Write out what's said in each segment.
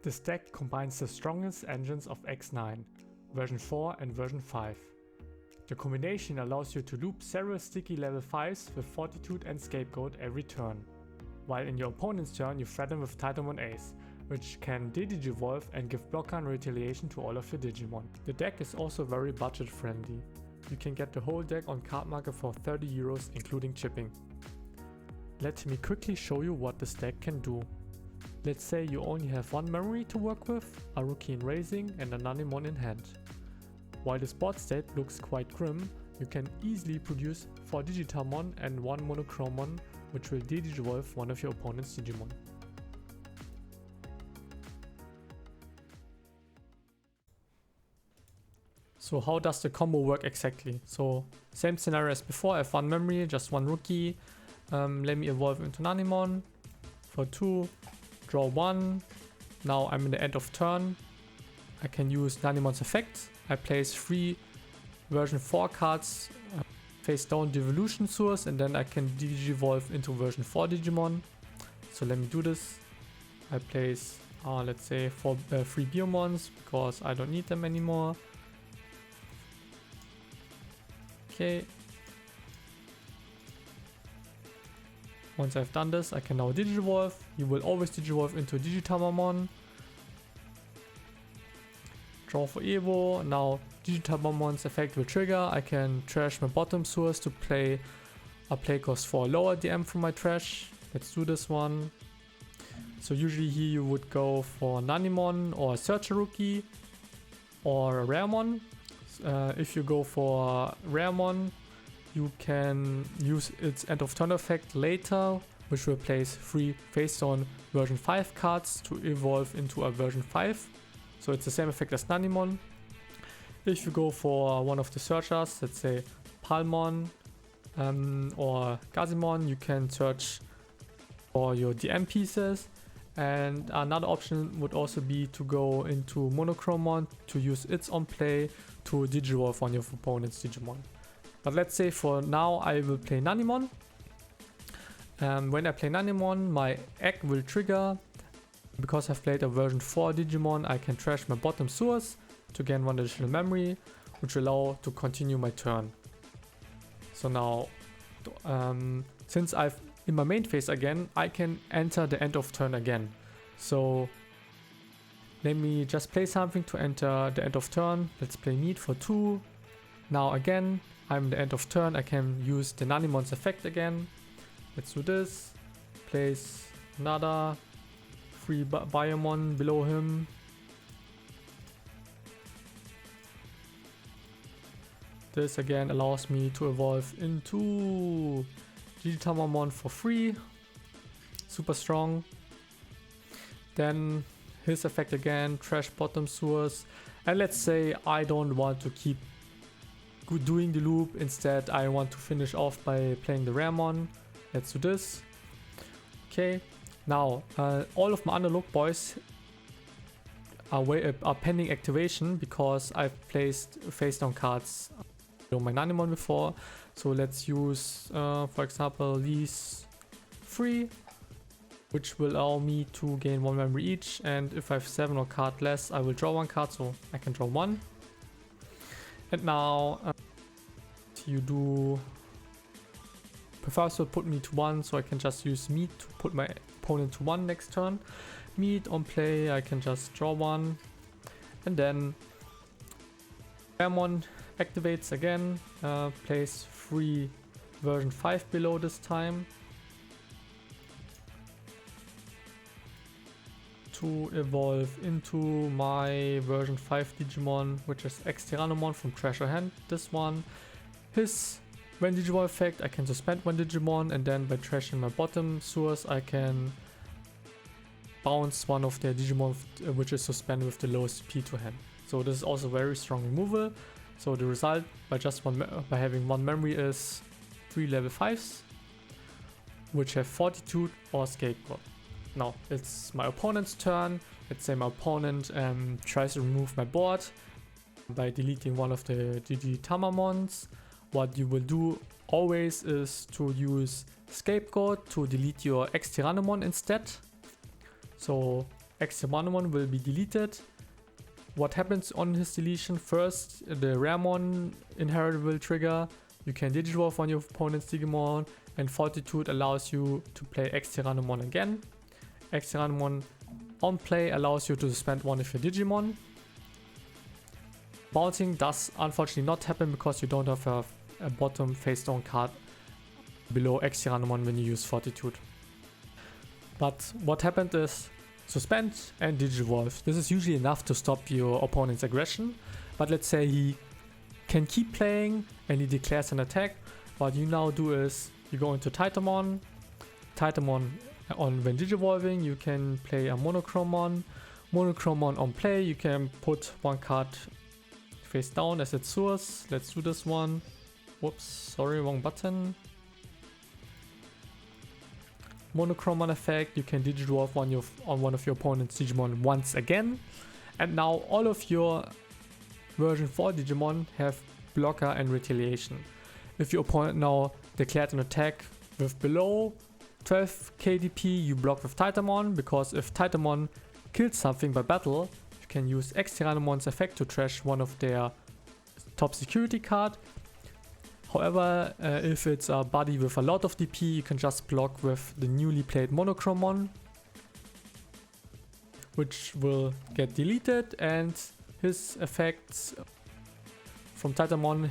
This deck combines the strongest engines of X9, version 4 and version 5. The combination allows you to loop several sticky level 5s with Fortitude and Scapegoat every turn, while in your opponent's turn you threaten with Titamon Ace, which can de-digivolve and give blocker and retaliation to all of your Digimon. The deck is also very budget friendly. You can get the whole deck on Card Market for 30 euros including shipping. Let me quickly show you what this deck can do. Let's say you only have one memory to work with, a Rookie in Raising and a Nanimon in hand. While this board state looks quite grim, you can easily produce 4 Digitamon and 1 Monochromon, which will de-digivolve one of your opponent's Digimon. So how does the combo work exactly? So same scenario as before, I have one memory, just one Rookie. Let me evolve into Nanimon for 2, draw 1. Now I'm in the end of turn. I can use Nanimon's effect. I place 3 version 4 cards face down Devolution Source, and then I can digivolve into version 4 Digimon. So let me do this. I place let's say 3 Biyomons because I don't need them anymore. Okay. Once I've done this, I can now digivolve. You will always digivolve into Digitamamon. Draw for Evo. Now Digitamamon's effect will trigger. I can trash my bottom source to play a play cost 4 lower DM from my trash. Let's do this one. So usually here you would go for Nanimon or Searcher Rookie or Raremon. If you go for Raremon, you can use its end of turn effect later, which will place 3 face down version 5 cards to evolve into a version 5. So it's the same effect as Nanimon. If you go for one of the searchers, let's say Palmon or Gazimon, you can search for your DM pieces. And another option would also be to go into Monochromon to use its on play to digivolve one of your opponent's Digimon. But let's say for now I will play Nanimon. When I play Nanimon, my egg will trigger. Because I've played a version 4 Digimon, I can trash my bottom source to gain 1 additional memory, which will allow to continue my turn. So now, since I've in my main phase again, I can enter the end of turn again. So let me just play something to enter the end of turn. Let's play Meat for 2. Now again, I'm the end of turn. I can use the Nanimon's effect again. Let's do this. Place another 3 Biyomon below him. This again allows me to evolve into Digitamamon for 3. Super strong. Then his effect again, trash bottom source. And let's say I don't want to keep doing the loop. Instead, I want to finish off by playing the Raremon. Let's do this. Okay. Now, all of my Underlook boys are pending activation because I've placed face down cards below my Nanimon before. So let's use, for example, these 3, which will allow me to gain 1 memory each. And if I have 7 or card less, I will draw 1 card, so I can draw 1. And now you do first will put me to 1, so I can just use Meat to put my opponent to 1 next turn. Meat on play, I can just draw 1. And then Raremon activates again, place 3 version 5 below this time. To evolve into my version 5 Digimon, which is ExTyrannomon from Treasure Hand. This one, his when Digivolve effect, I can suspend 1 Digimon, and then by trashing my bottom source, I can bounce one of their Digimon which is suspended with the lowest P to hand. So this is also very strong removal. So the result by having 1 memory is 3 level 5s, which have Fortitude or Scapegoat. Now it's my opponent's turn. Let's say my opponent tries to remove my board by deleting one of the Digitamamons. What you will do always is to use Scapegoat to delete your ExTyrannomon instead. So ExTyrannomon will be deleted. What happens on his deletion? First, the Raremon inherit will trigger. You can Digivolve on your opponent's Digimon, and Fortitude allows you to play ExTyrannomon again. ExTyrannomon on play allows you to suspend one of your Digimon. Bouncing does unfortunately not happen because you don't have a bottom face down card below ExTyrannomon when you use Fortitude. But what happened is suspend and Digivolve. This is usually enough to stop your opponent's aggression, but let's say he can keep playing and he declares an attack. What you now do is you go into Titamon. On when Digivolving, you can play a Monochromon. Monochromon on play, you can put one card face down as its source. Let's do this one. Whoops, sorry, wrong button. Monochromon effect, you can Digivolve on one of your opponent's Digimon once again. And now all of your version 4 Digimon have blocker and retaliation. If your opponent now declared an attack with below 12 KDP, you block with Titamon, because if Titamon kills something by battle, you can use ExTyrannomon's effect to trash one of their top security card. However, if it's a body with a lot of DP, you can just block with the newly played Monochromon, which will get deleted, and his effects from Titamon,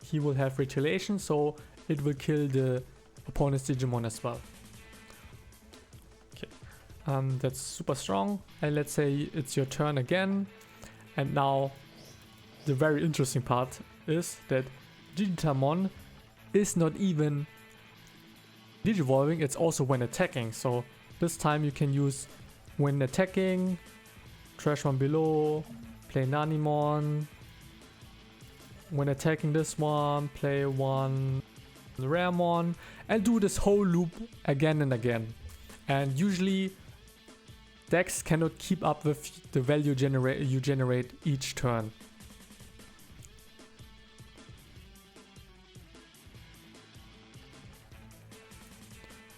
he will have retaliation, so it will kill the opponent's Digimon as well. Okay, that's super strong. And let's say it's your turn again, and now the very interesting part is that Digitamon is not even Digivolving, it's also when attacking. So this time you can use when attacking, trash one below, play Nanimon. When attacking this one, play one Raremon, and do this whole loop again and again. And usually decks cannot keep up with the value you generate each turn.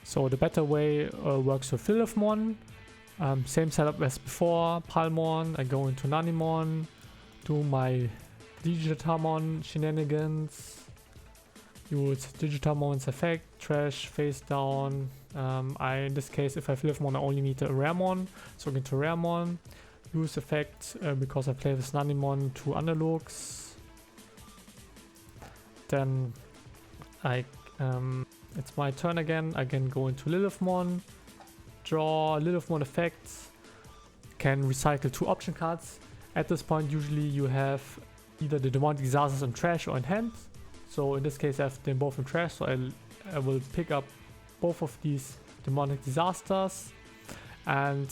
So the better way works with Lilithmon. Same setup as before. Palmon, I go into Nanimon, do my Digitamon shenanigans, use Digitamon's effect, trash, face down. In this case, if I have Lilithmon, I only need a Raremon, so I go into Raremon, use effect because I play with Nanimon 2 analogs. Then it's my turn again. I can go into Lilithmon, draw Lilithmon effects, can recycle 2 option cards. At this point, usually you have either the demonic disasters in trash or in hand. So in this case, I have them both in trash, so I will pick up both of these demonic disasters, and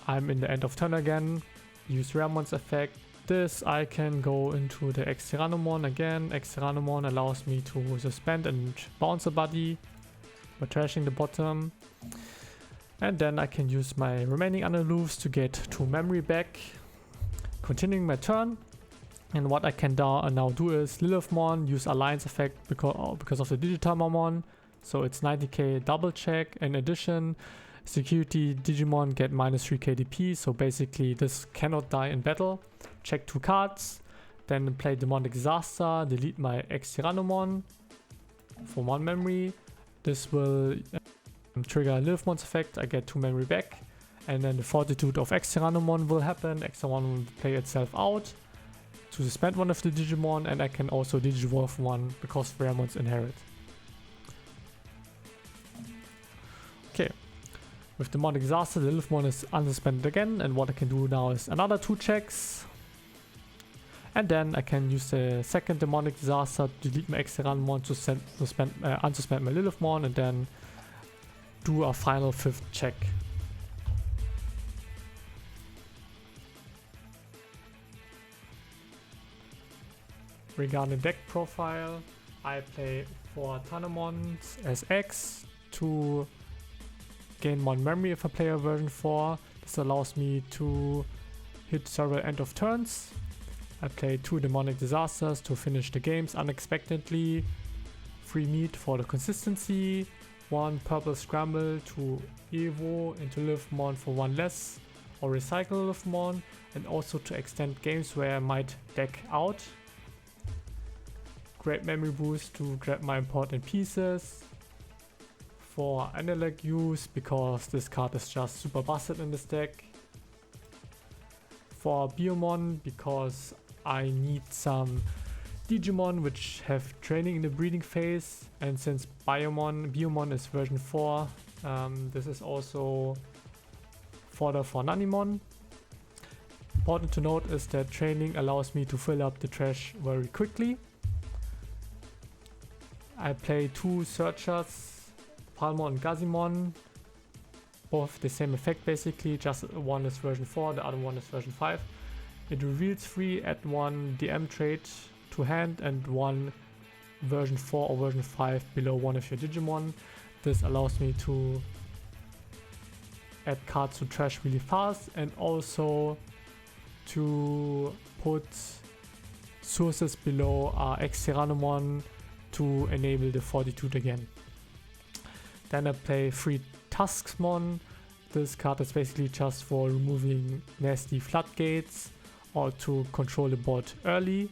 I'm in the end of turn again. Use Raremon's effect. This I can go into the ExTyrannomon again. ExTyrannomon allows me to suspend and bounce a body by trashing the bottom. And then I can use my remaining Analoofs to get 2 memory back. Continuing my turn. And what I can now do is Lilithmon, use Alliance effect because of the Digitamamon. So it's 90k double check. In addition, security Digimon get -3 KDP. So basically this cannot die in battle. Check 2 cards, then play Demonic Disaster, delete my ExTyrannomon for 1 memory. This will trigger Lilithmon's effect, I get 2 memory back, and then the Fortitude of ExTyrannomon will happen. ExTyrannomon will play itself out to suspend one of the Digimon, and I can also Digivolve one because Raremon's inherit. Okay, with Demonic Disaster, the Lilithmon is unsuspended again, and what I can do now is another 2 checks. And then I can use the second Demonic Disaster to delete my ExTyrannomon to unsuspend my Lilithmon, and then do a final 5th check. Regarding deck profile, I play 4 Tanemons as X to gain 1 memory if I play a version 4. This allows me to hit several end of turns. I play 2 Demonic Disasters to finish the games unexpectedly. 3 Meat for the consistency. 1 Purple Scramble to Evo into Lilithmon for 1 less. or recycle Lilithmon, and also to extend games where I might deck out. Great memory boost to grab my important pieces. For analog use, because this card is just super busted in this deck. For Biyomon, because I need some Digimon which have training in the breeding phase, and since Biyomon is version 4, this is also fodder for Nanimon. Important to note is that training allows me to fill up the trash very quickly. I play 2 searchers, Palmon and Gazimon, both the same effect basically, just one is version 4, the other one is version 5. It reveals 3, add 1 DM trait to hand and 1 version 4 or version 5 below one of your Digimon. This allows me to add cards to trash really fast, and also to put sources below ExTyrannomon to enable the fortitude again. Then I play 3 Tuskmon. This card is basically just for removing nasty floodgates or to control the board early.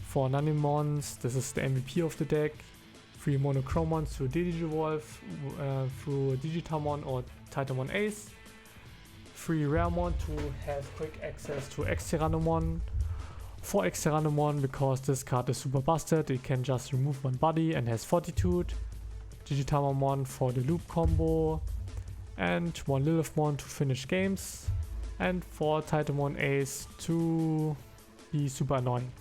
For Nanimons, this is the MVP of the deck. 3 Monochromons through Digivolve, through Digitamamon or Titamon Ace. 3 Raremon to have quick access to ExTyrannomon. 4 ExTyrannomon because this card is super busted, it can just remove one body and has fortitude. Digitamamon for the loop combo. And 1 Lilithmon to finish games. And 4 Titamon Ace to be super annoying.